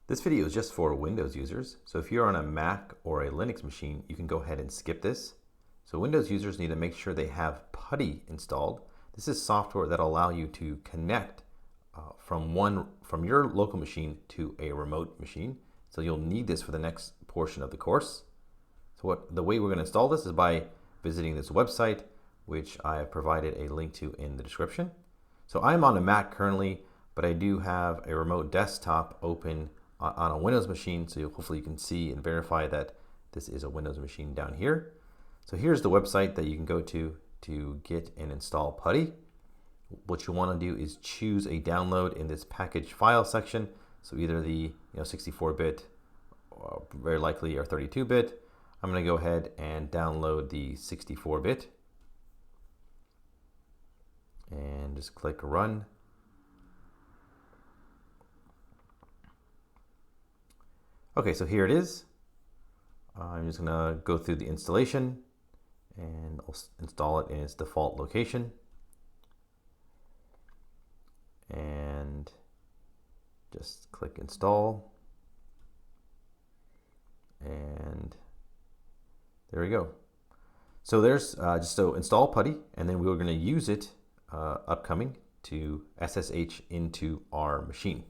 This video is just for Windows users, so if you're on a Mac or a Linux machine, you can go ahead and skip this. So Windows users need to make sure they have PuTTY installed. This is software that will allow you to connect from your local machine to a remote machine. So you'll need this for the next portion of the course. So the way we're going to install this is by visiting this website, which I have provided a link to in the description. So I'm on a Mac currently, but I do have a remote desktop open on a Windows machine, so hopefully you can see and verify that this is a Windows machine down here. So here's the website that you can go to get and install PuTTY. What you want to do is choose a download in this package file section. So either the 64-bit, very likely, or 32-bit. I'm going to go ahead and download the 64-bit and just click Run. Okay, so here it is. I'm just gonna go through the installation and I'll install it in its default location. And just click install. And there we go. So there's so install PuTTY, and then we're gonna use it upcoming to SSH into our machine.